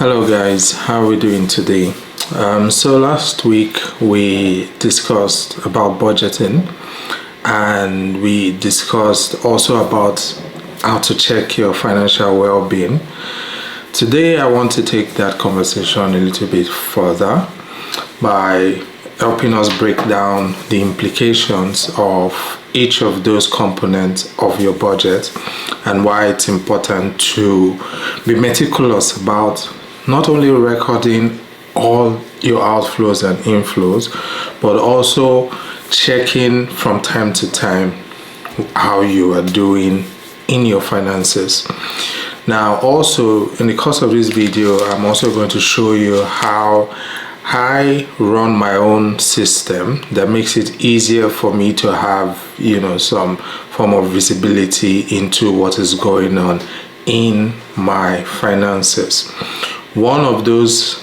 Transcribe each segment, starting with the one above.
Hello guys, how are we doing today? So last week we discussed about budgeting, and we discussed also about how to check your financial well-being. Today I want to take that conversation a little bit further by helping us break down the implications of each of those components of your budget and why it's important to be meticulous about not only recording all your outflows and inflows, but also checking from time to time how you are doing in your finances. Now, also in the course of this video, I'm also going to show you how I run my own system that makes it easier for me to have, some form of visibility into what is going on in my finances. One of those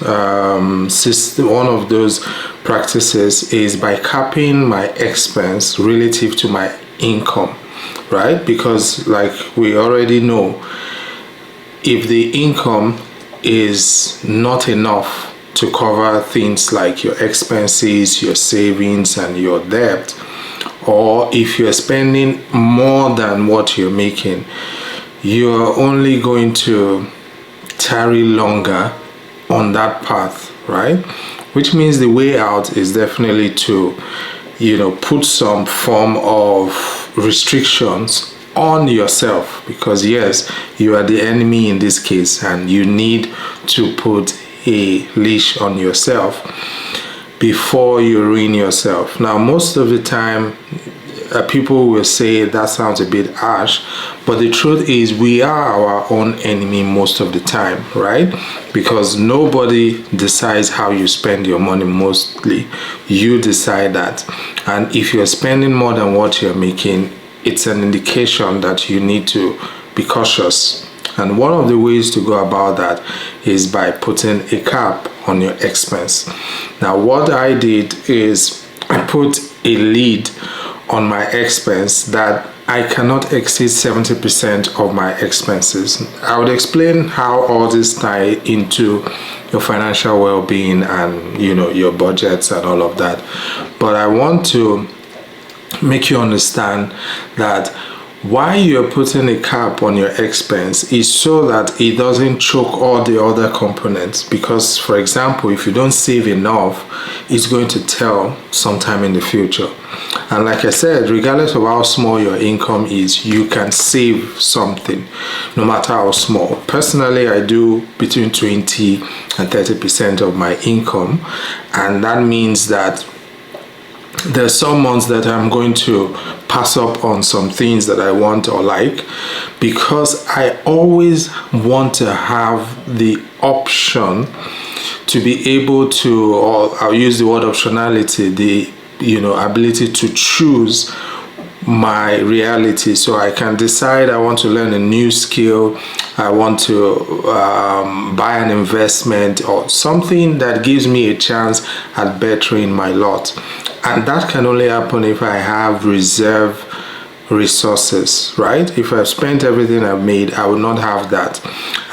practices is by capping my expense relative to my income, right? Because like we already know, if the income is not enough to cover things like your expenses, your savings, and your debt, or if you're spending more than what you're making, you're only going to tarry longer on that path, right? Which means the way out is definitely to, put some form of restrictions on yourself, because yes, you are the enemy in this case, and you need to put a leash on yourself before you ruin yourself. Now, most of the time, people will say that sounds a bit harsh, but the truth is we are our own enemy most of the time, right? Because nobody decides how you spend your money. Mostly you decide that, and if you're spending more than what you're making, it's an indication that you need to be cautious. And one of the ways to go about that is by putting a cap on your expense. Now, what I did is I put a lid on my expense that I cannot exceed 70% of my expenses. I would explain how all this tie into your financial well-being and your budgets and all of that. But I want to make you understand that why you're putting a cap on your expense is so that it doesn't choke all the other components. Because, for example, if you don't save enough, it's going to tell sometime in the future. And like I said, regardless of how small your income is, you can save something, no matter how small. Personally, I do between 20 and 30% of my income, and that means that there's some months that I'm going to pass up on some things that I want or like, because I always want to have the option to be able to, or I'll use the word optionality, the ability to choose my reality. So I can decide I want to learn a new skill, I want to buy an investment or something that gives me a chance at bettering my lot. And that can only happen if I have reserve resources, right? If I've spent everything I've made, I will not have that.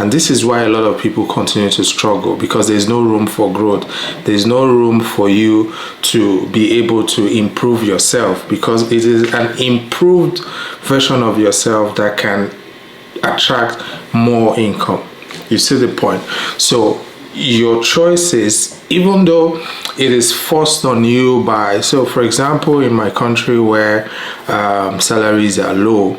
And this is why a lot of people continue to struggle, because there's no room for growth. There's no room for you to be able to improve yourself, because it is an improved version of yourself that can attract more income. You see the point? So your choices, even though it is forced on you by, so for example, in my country where salaries are low,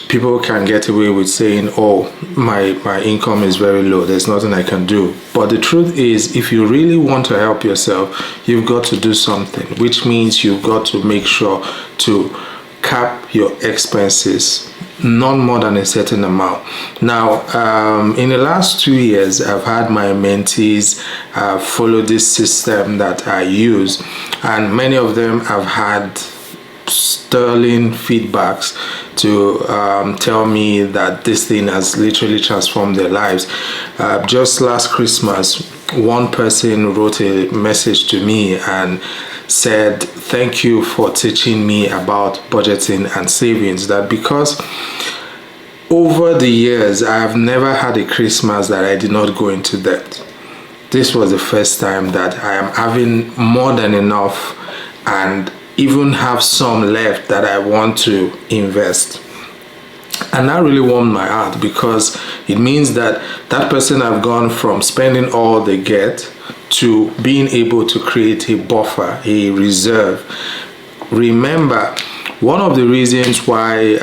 people can get away with saying, oh, my income is very low, there's nothing I can do. But the truth is, if you really want to help yourself, you've got to do something, which means you've got to make sure to cap your expenses, not more than a certain amount. Now, in the last 2 years, I've had my mentees follow this system that I use, and many of them have had sterling feedbacks to tell me that this thing has literally transformed their lives. Just last Christmas, one person wrote a message to me and said, thank you for teaching me about budgeting and savings, that because over the years, I have never had a Christmas that I did not go into debt. This was the first time that I am having more than enough and even have some left that I want to invest. And that really warmed my heart, because it means that that person have gone from spending all they get to being able to create a buffer, a reserve. Remember, one of the reasons why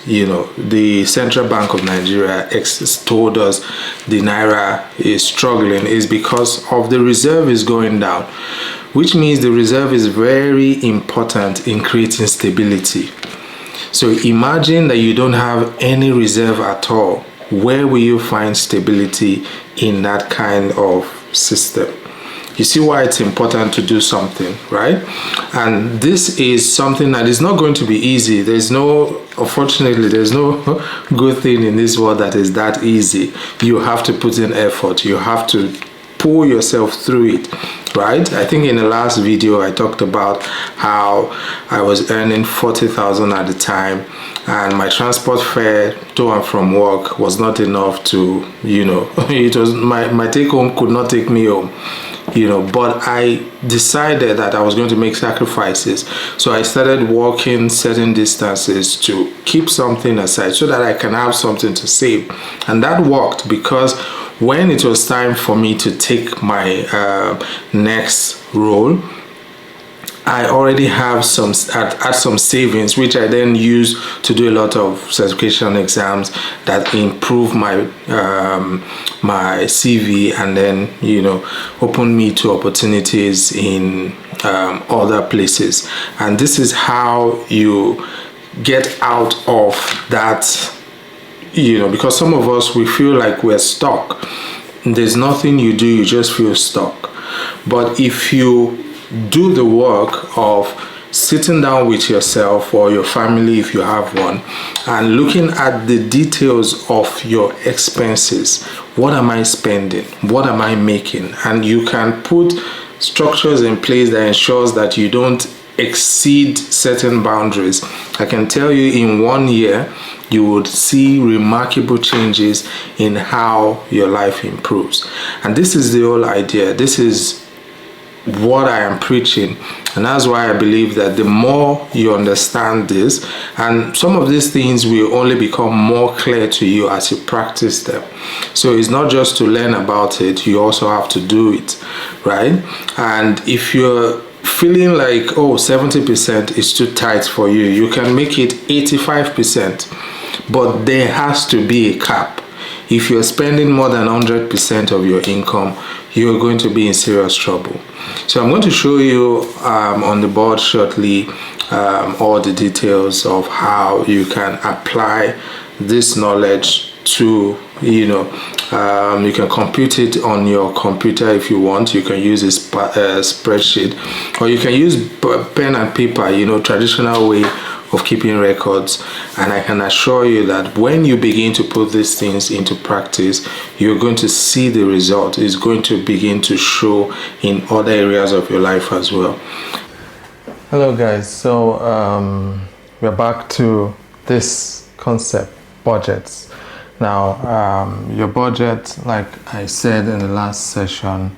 the Central Bank of Nigeria told us the Naira is struggling is because of the reserve is going down, which means the reserve is very important in creating stability. So imagine that you don't have any reserve at all. Where will you find stability in that kind of system? You see why it's important to do something, right? And this is something that is not going to be easy. Unfortunately, there's no good thing in this world that is that easy. You have to put in effort. You have to pull yourself through it, right? I think in the last video, I talked about how I was earning 40,000 at the time, and my transport fare to and from work was not enough to, it was my take home could not take me home. But I decided that I was going to make sacrifices. So I started walking certain distances to keep something aside so that I can have something to save. And that worked, because when it was time for me to take my next role, I already have some savings, which I then use to do a lot of certification exams that improve my my CV, and then open me to opportunities in other places. And this is how you get out of that, because some of us, we feel like we're stuck. There's nothing you do, you just feel stuck. But if you do the work of sitting down with yourself or your family, if you have one, and looking at the details of your expenses, what am I spending, what am I making, and you can put structures in place that ensures that you don't exceed certain boundaries, I can tell you in 1 year you would see remarkable changes in how your life improves. And this is the whole idea. This is what I am preaching, and that's why I believe that the more you understand this, and some of these things will only become more clear to you as you practice them. So it's not just to learn about it, you also have to do it, right? And if you're feeling like 70% is too tight for you, you can make it 85%, but there has to be a cap. If you're spending more than 100% of your income, you're going to be in serious trouble. So I'm going to show you on the board shortly all the details of how you can apply this knowledge to, you can compute it on your computer if you want. You can use a spreadsheet, or you can use pen and paper, traditional way of keeping records. And I can assure you that when you begin to put these things into practice, you're going to see the result. It's going to begin to show in other areas of your life as well. Hello guys, so we're back to this concept, budgets. Now your budget, like I said in the last session,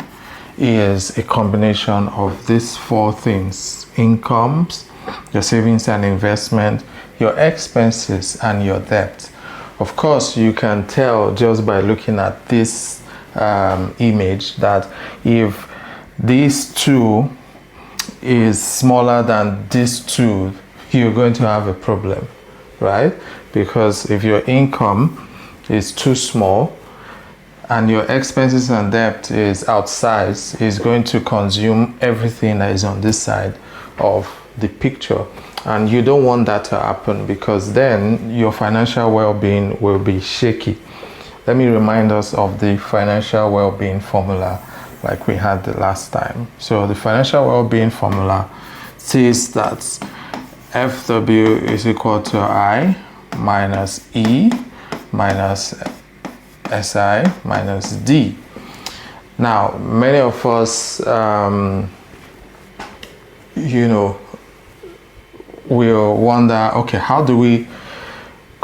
is a combination of these 4 things: incomes, your savings and investment, your expenses, and your debt. Of course, you can tell just by looking at this image that if these 2 is smaller than these 2, you're going to have a problem, right? Because if your income is too small and your expenses and debt is outsized, it's going to consume everything that is on this side of the picture, and you don't want that to happen, because then your financial well-being will be shaky. Let me remind us of the financial well-being formula like we had the last time. So the financial well-being formula says that FW is equal to I minus E minus SI minus D. Now, many of us, we'll wonder, okay, how do we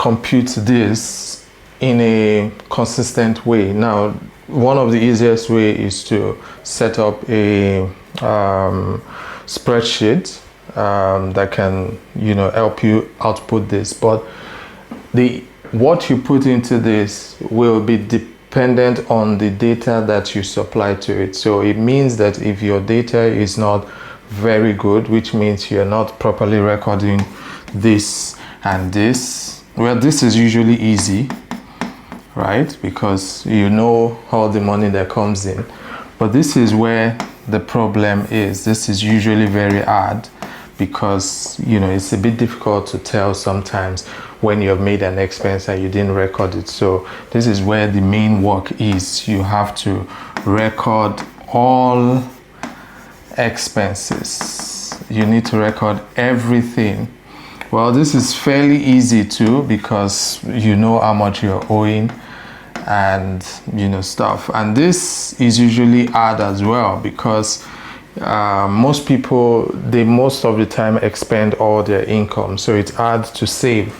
compute this in a consistent way. Now, one of the easiest way is to set up a spreadsheet that can, help you output this. But what you put into this will be dependent on the data that you supply to it. So it means that if your data is not very good, which means you're not properly recording this and this, well, this is usually easy, right? Because you know all the money that comes in. But this is where the problem is. This is usually very hard because, it's a bit difficult to tell sometimes when you have made an expense and you didn't record it. So this is where the main work is. You have to record all expenses. You need to record everything. Well, this is fairly easy too because you know how much you're owing and stuff. And this is usually hard as well because most people, they most of the time expend all their income, so it's hard to save,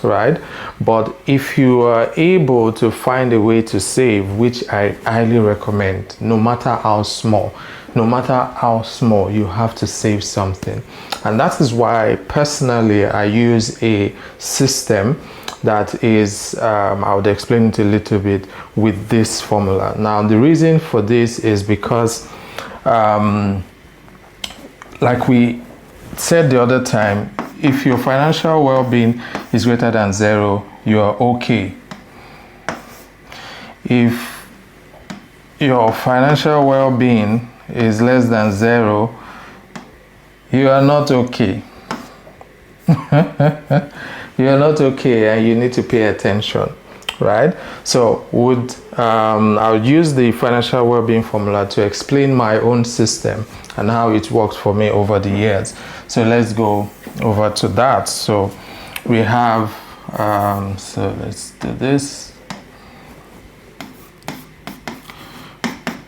right? But if you are able to find a way to save, which I highly recommend, no matter how small, you have to save something. And that is why personally I use a system that is, I would explain it a little bit with this formula. Now, the reason for this is because like we said the other time, if your financial well-being is greater than 0, you are okay. If your financial well-being is less than 0, you are not okay. You are not okay, and you need to pay attention, right? So I'll use the financial well-being formula to explain my own system and how it worked for me over the years. So let's go over to that. So we have, so let's do this.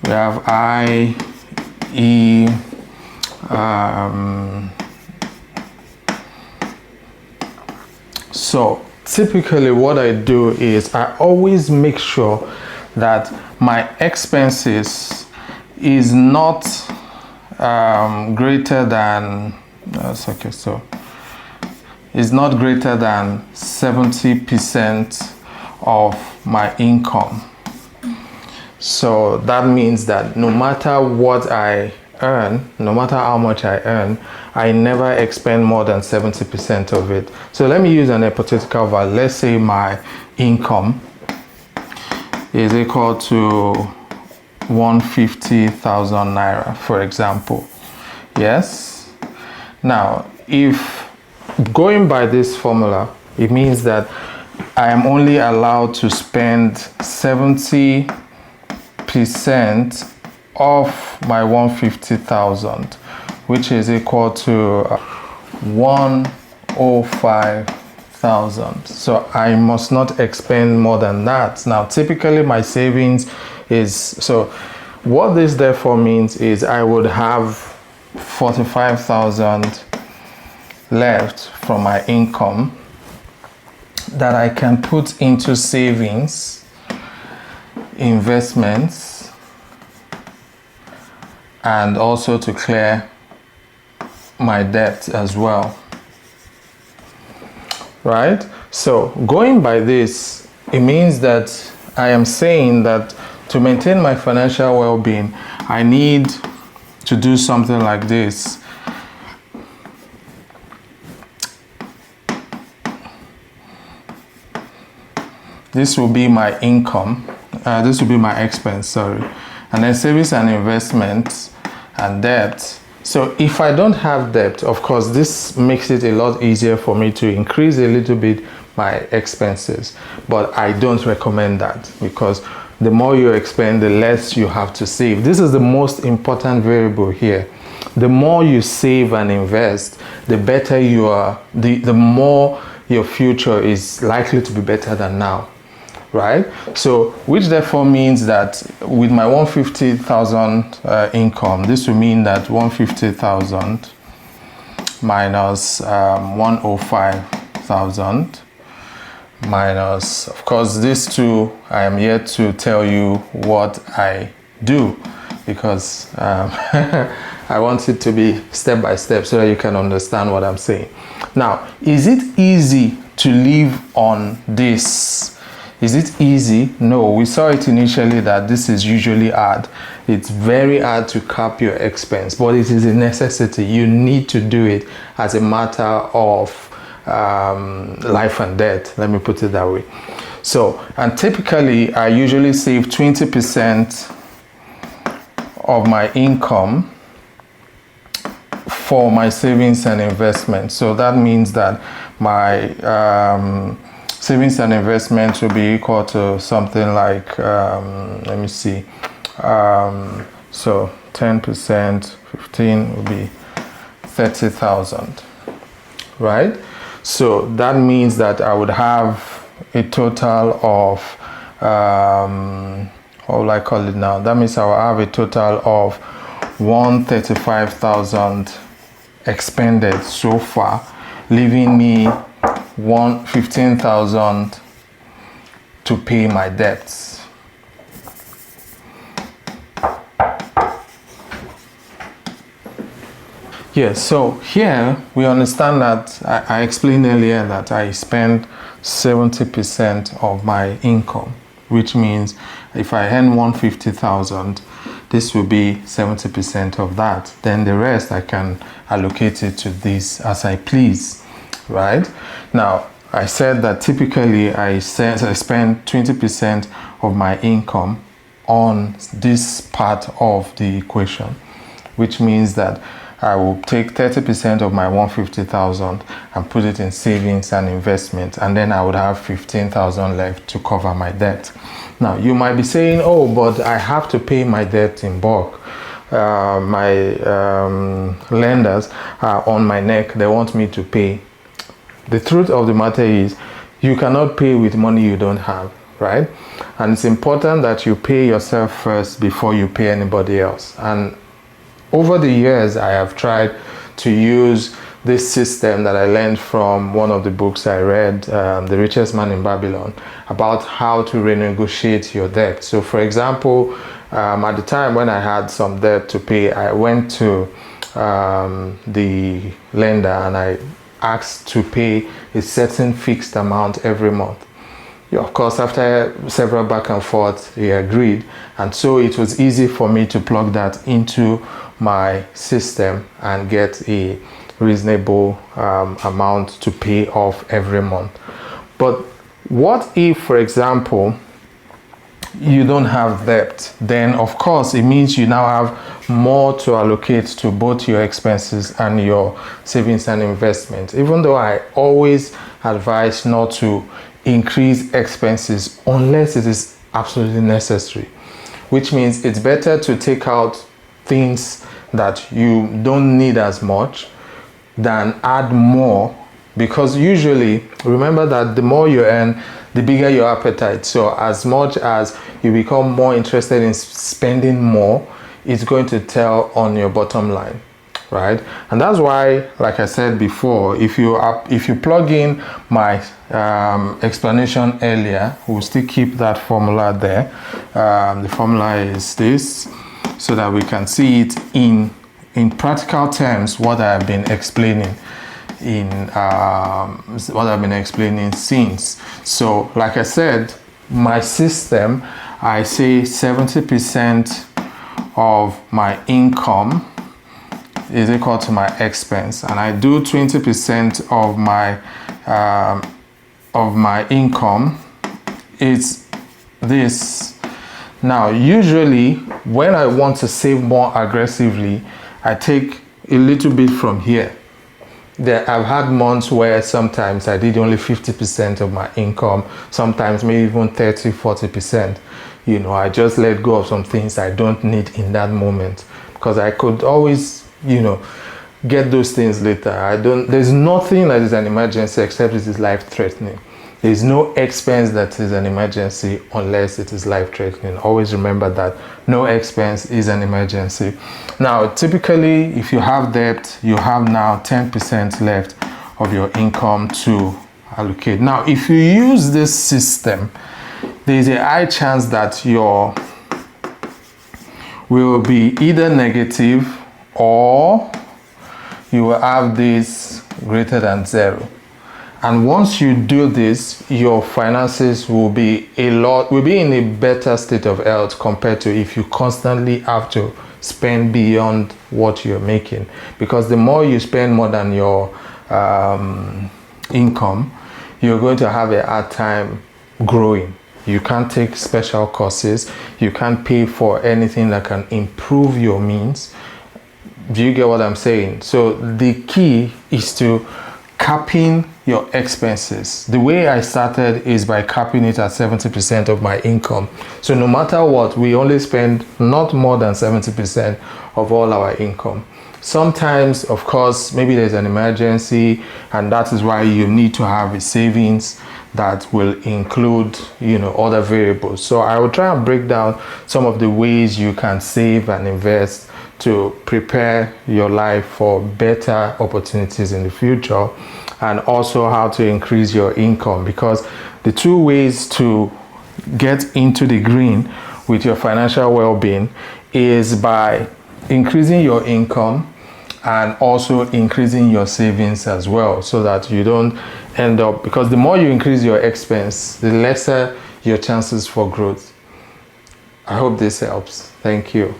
We have I, E, so typically what I do is I always make sure that my expenses is not greater than is not greater than 70% of my income. So that means that no matter what I earn, no matter how much I earn, I never expend more than 70% of it. So let me use an hypothetical value. Let's say my income is equal to 150,000 naira, for example. Yes. Now, if going by this formula, it means that I am only allowed to spend 70% of my 150,000, which is equal to 105,000. So I must not expend more than that. Now, typically my savings is, so what this therefore means is I would have 45,000 left from my income that I can put into savings, investments, and also to clear my debt as well, right? So going by this, it means that I am saying that to maintain my financial well-being, I need to do something like this. This will be my income. This will be my expense, sorry. And then savings and investments and debt. So if I don't have debt, of course, this makes it a lot easier for me to increase a little bit my expenses. But I don't recommend that because the more you expend, the less you have to save. This is the most important variable here. The more you save and invest, the better you are, the more your future is likely to be better than now, right? So, which therefore means that with my 150,000 income, this will mean that 150,000 minus 105,000 minus, of course, these two, I am yet to tell you what I do, because I want it to be step by step so that you can understand what I'm saying. Now, is it easy to live on this? Is it easy? No, we saw it initially that this is usually hard. It's very hard to cap your expense, but it is a necessity. You need to do it as a matter of life and death. Let me put it that way. So, and typically I usually save 20% of my income for my savings and investments. So that means that my savings and investments will be equal to something like, let me see, so 10%, 15 will be 30,000, right? So that means that I would have a total of, what will I call it now? That means I will have a total of 135,000 expended so far, leaving me 15,000 to pay my debts. Yes, so here we understand that I explained earlier that I spend 70% of my income, which means if I earn 150,000, this will be 70% of that. Then the rest I can allocate it to this as I please, right? Now, I said that typically I spend 20% of my income on this part of the equation, which means that I will take 30% of my 150,000 and put it in savings and investment, and then I would have 15,000 left to cover my debt. Now, you might be saying, oh, but I have to pay my debt in bulk. My lenders are on my neck. They want me to pay. The truth of the matter is, you cannot pay with money you don't have, right? And it's important that you pay yourself first before you pay anybody else. And over the years, I have tried to use this system that I learned from one of the books I read, The Richest Man in Babylon, about how to renegotiate your debt. So for example, at the time when I had some debt to pay, I went to the lender and I asked to pay a certain fixed amount every month. Of course, after several back and forth, he agreed, and so it was easy for me to plug that into my system and get a reasonable amount to pay off every month. But what if, for example, you don't have debt? Then of course it means you now have more to allocate to both your expenses and your savings and investment. Even though I always advise not to increase expenses unless it is absolutely necessary, which means it's better to take out things that you don't need as much than add more, because usually, remember that the more you earn, the bigger your appetite. So as much as you become more interested in spending more, it's going to tell on your bottom line, right? And that's why, like I said before, if you plug in my explanation earlier, we'll still keep that formula there. The formula is this, so that we can see it in practical terms, what I've been explaining since. So like I said, my system, I say 70% of my income is equal to my expense, and I do 20% of my income. It's this. Now, usually when I want to save more aggressively, I take a little bit from here. I've had months where sometimes I did only 50% of my income, sometimes maybe even 30-40%. You know, I just let go of some things I don't need in that moment, because I could always, get those things later. There's nothing that is an emergency except it is life-threatening. There's no expense that is an emergency unless it is life-threatening. Always remember that no expense is an emergency. Now, typically, if you have debt, you have now 10% left of your income to allocate. Now, if you use this system, there's a high chance that your will be either negative or you will have this greater than 0. And once you do this, your finances will be in a better state of health compared to if you constantly have to spend beyond what you're making. Because the more you spend more than your income, you're going to have a hard time growing. You can't take special courses. You can't pay for anything that can improve your means. Do you get what I'm saying? So the key is to capping your expenses. The way I started is by capping it at 70% of my income. So no matter what, we only spend not more than 70% of all our income. Sometimes, of course, maybe there's an emergency, and that is why you need to have a savings that will include, other variables. So I will try and break down some of the ways you can save and invest to prepare your life for better opportunities in the future, and also how to increase your income, because the two ways to get into the green with your financial well-being is by increasing your income and also increasing your savings as well, so that you don't end up, because the more you increase your expense, the lesser your chances for growth. I hope this helps. Thank you.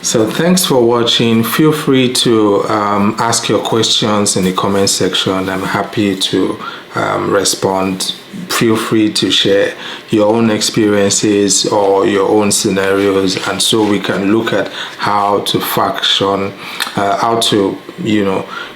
So thanks for watching. Feel free to ask your questions in the comment section. I'm happy to respond. Feel free to share your own experiences or your own scenarios, and so we can look at how to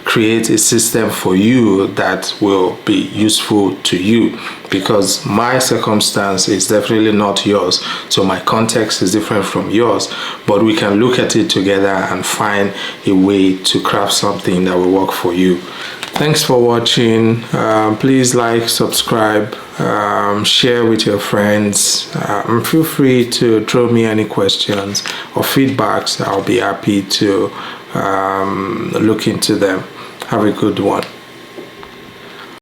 create a system for you that will be useful to you, because my circumstance is definitely not yours, so my context is different from yours, but we can look at it together and find a way to craft something that will work for you. Thanks for watching. Please like, subscribe, share with your friends. Feel free to throw me any questions or feedbacks. I'll be happy to look into them. Have a good one.